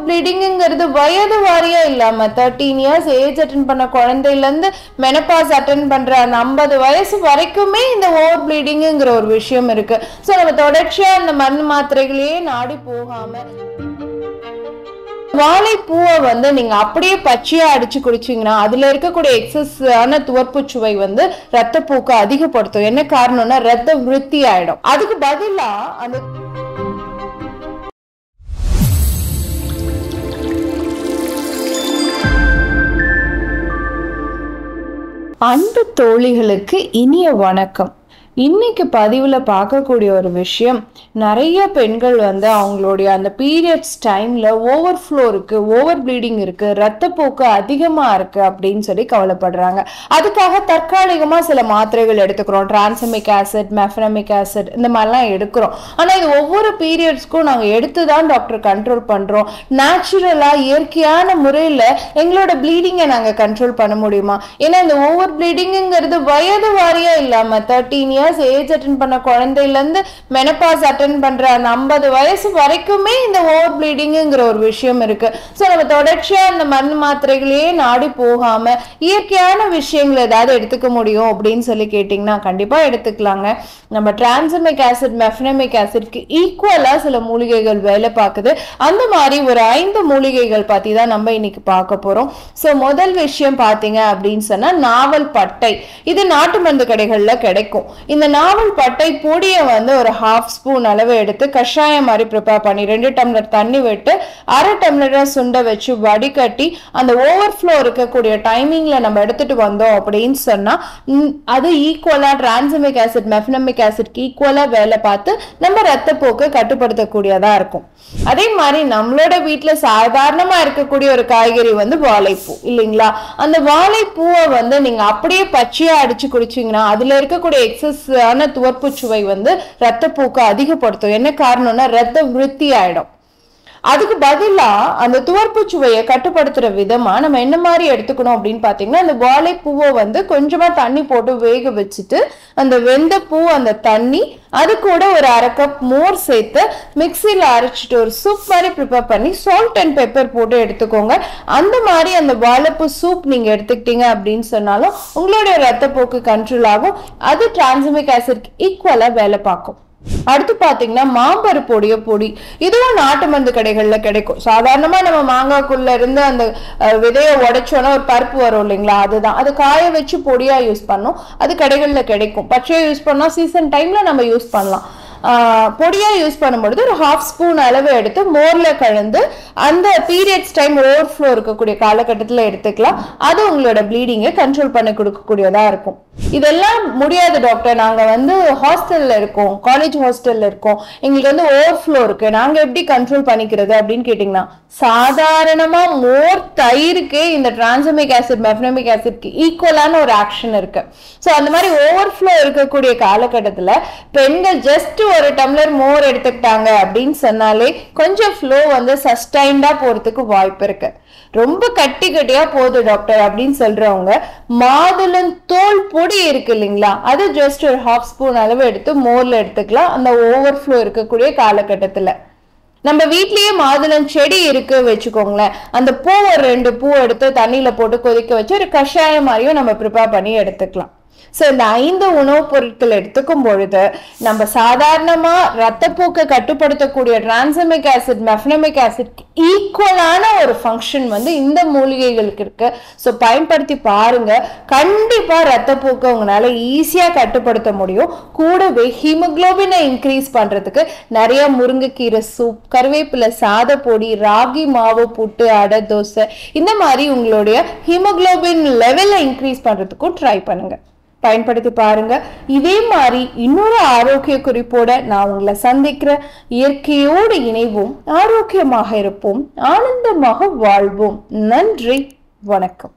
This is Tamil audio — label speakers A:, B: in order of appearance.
A: ப்ளீடிங்ங்கிறது வயது வாரியா இல்லாம 13 இயர்ஸ் ஏஜ் அட்டென்ட் பண்ண குழந்தையில இருந்து மெனபாஸ் அட்டென்ட் பண்ற அந்த 50 வயசு வரைக்குமே இந்த ஓவர் ப்ளீடிங்ங்கிற ஒரு விஷயம் இருக்கு. ஸோ நம்ம தொடர்ச்சியா அந்த மருந்து மாத்திரைகளையே நாடி போகாம வாழைப்பூவை வந்து நீங்க அப்படியே பச்சையா அடிச்சு குடிச்சீங்கன்னா அதுல இருக்கக்கூடிய எக்ஸஸான துவர்ப்பு சுவை வந்து ரத்தப்போக்கை அதிகப்படுத்தும். என்ன காரணம்னா ரத்த விருத்தி ஆயிடும். அதுக்கு பதிலா அந்த அன்பு தோழிகளுக்கு இனிய வணக்கம். இன்னைக்கு பதிவில் பார்க்கக்கூடிய ஒரு விஷயம், நிறைய பெண்கள் வந்து அவங்களுடைய அந்த பீரியட்ஸ் டைமில் ஓவர்ஃப்ளோ இருக்குது, ஓவர் ப்ளீடிங் இருக்குது, ரத்தப்போக்கு அதிகமாக இருக்குது அப்படின்னு சொல்லி கவலைப்படுறாங்க. அதுக்காக தற்காலிகமாக சில மாத்திரைகள் எடுத்துக்கிறோம். டிரான்சமிக் ஆசிட், மெஃபனமிக் ஆசிட் இந்த மாதிரிலாம் எடுக்கிறோம். ஆனால் இது ஒவ்வொரு பீரியட்ஸ்க்கும் நாங்கள் எடுத்து தான் டாக்டர் கண்ட்ரோல் பண்ணுறோம். நேச்சுரலாக இயற்கையான முறையில் எங்களோட ப்ளீடிங்கை நாங்கள் கண்ட்ரோல் பண்ண முடியுமா? ஏன்னா இந்த ஓவர் ப்ளீடிங்கிறது வயது வாரியாக இல்லாமல் 13 ஏஜ் அட்டென்ட் பண்ண குழந்தையில இருந்து மெனபாஸ் அட்டென்ட் பண்ற அந்த 50 வயசு வரைக்குமே இந்த ஓவர் ப்ளீடிங்ங்கிற ஒரு விஷயம் இருக்கு. ஸோ நம்ம தொடர்ச்சியா அந்த மருந்து மாத்திரைகளையே நாடி போகாம இயற்கையான விஷயங்கள் ஏதாவது எடுத்துக்க முடியும் அப்படின்னு சொல்லி கேட்டீங்கன்னா கண்டிப்பா எடுத்துக்கலாங்க. நம்ம டிரான்சமிக் ஆசிட், மெஃபனமிக் ஆசிட்க்கு ஈக்குவலா சில மூலிகைகள் வேலை பார்க்குது. அந்த மாதிரி ஒரு 5 மூலிகைகள் பத்தி தான் நம்ம இன்னைக்கு பார்க்க போறோம். ஸோ முதல் விஷயம் பார்த்தீங்க அப்படின்னு சொன்னா நாவல் பட்டை. இது நாட்டு மருந்து கடைகள்ல கிடைக்கும். இந்த நாவல் பட்டை பொடியை வந்து ஒரு 1/2 ஸ்பூன் அளவு எடுத்து கஷாயம் மாதிரி ப்ரிப்பேர் பண்ணி 2 டம்ளர் தண்ணி விட்டு 1/2 டம்ளர் சுண்ட வச்சு வடிகட்டி அந்த ஓவர்ஃப்ளோ இருக்கக்கூடிய டைமிங்ல நம்ம எடுத்துட்டு வந்தோம் அப்படின்னு சொன்னா அது ஈக்குவலா டிரான்சமிக் ஆசிட், மெஃபனமிக் ஆசிட்க்கு ஈக்குவலா வேலை பார்த்து நம்ம ரத்தப்போக்கை கட்டுப்படுத்தக்கூடியதா இருக்கும். அதே மாதிரி நம்மளோட வீட்டுல சாதாரணமா இருக்கக்கூடிய ஒரு காய்கறி வந்து வாழைப்பூ இல்லைங்களா? அந்த வாழைப்பூவை வந்து நீங்க அப்படியே பச்சையா அடிச்சு குடிச்சீங்கன்னா அதுல இருக்கக்கூடிய எக்ஸஸான துவர்ப்பு சுவை வந்து ரத்தப்போக்கை அதிகப்படுத்தும். என்ன காரணம்னா ரத்த விருத்தி ஆயிடும். அதுக்கு பதிலா அந்த துவர்ப்பு சுவையை கட்டுப்படுத்துற விதமா நம்ம என்ன மாதிரி எடுத்துக்கணும் அப்படின்னு பாத்தீங்கன்னா, அந்த வாழைப்பூவை வந்து கொஞ்சமா தண்ணி போட்டு வேக வச்சுட்டு அந்த வெந்த பூ, அந்த தண்ணி, அது கூட ஒரு 1/2 கப் மோர் சேர்த்து மிக்சியில அரைச்சிட்டு ஒரு சூப் மாதிரி ப்ரிப்பேர் பண்ணி சால்ட் அண்ட் பெப்பர் போட்டு எடுத்துக்கோங்க. அந்த மாதிரி அந்த வாழைப்பூ சூப் நீங்க எடுத்துக்கிட்டீங்க அப்படின்னு சொன்னாலும் உங்களுடைய ரத்தப்போக்கு கண்ட்ரோல் ஆகும். அது டிரான்சமிக் ஆசிட் ஈக்குவலா வேலை பார்க்கும். அடுத்து பாத்தீங்கன்னா மாம்பருப்புடைய பொடி. இதுவும் நாட்டு மருந்து கடைகள்ல கிடைக்கும். சாதாரணமா நம்ம மாங்காய்க்குள்ள இருந்து அந்த விதையை உடைச்சோன்னா ஒரு பருப்பு வரும் இல்லைங்களா? அதுதான். அது காய வச்சு பொடியா யூஸ் பண்ணோம். அது கடைகள்ல கிடைக்கும். பச்சையா யூஸ் பண்ணா சீசன் டைம்ல நம்ம யூஸ் பண்ணலாம். பொடியா யூஸ் பண்ணும்பொழுது ஒரு 1/2 ஸ்பூன் அளவு எடுத்து மோர்ல கலந்து அந்த பீரியட்ஸ் டைம் ஓவர்ஃப்ளோ இருக்கக்கூடிய காலகட்டத்தில் எடுத்துக்கலாம். அது உங்களோட ப்ளீடிங்கை கண்ட்ரோல் பண்ண கொடுக்கக்கூடியதா இருக்கும். இதெல்லாம் முடியாது டாக்டர், நாங்க வந்து ஹாஸ்டல்ல இருக்கோம், காலேஜ் ஹாஸ்டல்ல இருக்கோம், எங்களுக்கு வந்து ஓவர்ஃப்ளோ இருக்கு, நாங்க எப்படி கண்ட்ரோல் பண்ணிக்கிறது அப்படின்னு கேட்டீங்கன்னா, சாதாரணமா மோர், தயிருக்கு இந்த டிரான்சமிக் ஆசிட், மெஃபனமிக் ஆசிட்க்கு ஈக்குவலான ஒரு ஆக்ஷன் இருக்கு. ஸோ அந்த மாதிரி ஓவர்ஃப்ளோ இருக்கக்கூடிய காலகட்டத்தில் பெண்கள் ஜஸ்ட் ஒரு டம்ளர் மோர் எடுத்துக்கிட்டாங்க அப்படின்னு சொன்னாலே கொஞ்சம் ஃப்ளோ வந்து சஸ்டைன்டா போறதுக்கு வாய்ப்பு இருக்கு. ரொம்ப கட்டி கட்டியா போகுது டாக்டர் அப்படின்னு சொல்றவங்க மாதுளம் தோல் பொடி இருக்கு இல்லைங்களா? அது ஜஸ்ட் ஒரு 1/2 ஸ்பூன் அளவு எடுத்து மோர்ல எடுத்துக்கலாம். அந்த ஓவர்ஃப்ளோ இருக்கக்கூடிய காலகட்டத்துல நம்ம வீட்லயே மாதுளம் செடி இருக்கு வச்சுக்கோங்களேன், அந்த பூ ஒரு 2 பூ எடுத்து தண்ணியில போட்டு கொதிக்க வச்சு ஒரு கஷாயம் மாதிரியும் நம்ம ப்ரிப்பேர் பண்ணி எடுத்துக்கலாம். ஸோ இந்த 5 உணவுப் பொருட்கள் எடுத்துக்கும் பொழுது நம்ம சாதாரணமா ரத்தப்போக்கை கட்டுப்படுத்தக்கூடிய டிரான்சமிக் ஆசிட், மெஃபனமிக் ஆசிட் ஈக்குவலான ஒரு ஃபங்க்ஷன் வந்து இந்த மூலிகைகளுக்கு இருக்கு. ஸோ பயன்படுத்தி பாருங்க. கண்டிப்பா ரத்தப்போக்கை உங்களால ஈஸியா கட்டுப்படுத்த முடியும். கூடவே ஹீமோகுளோபினை இன்க்ரீஸ் பண்றதுக்கு நிறைய முருங்கைக்கீரை சூப், கருவேப்பிலை சாத பொடி, ராகி மாவு புட்டு, அடை, தோசை இந்த மாதிரி உங்களுடைய ஹீமோகுளோபின் லெவலை இன்க்ரீஸ் பண்றதுக்கும் ட்ரை பண்ணுங்க. பயன்படுத்தி பாருங்க. இதே மாதிரி இன்னொரு ஆரோக்கிய குறிப்போட நான் உங்களை சந்திக்கிறேன். இயற்கையோடு இணைவோம், ஆரோக்கியமாக இருப்போம், ஆனந்தமாக வாழ்வோம். நன்றி, வணக்கம்.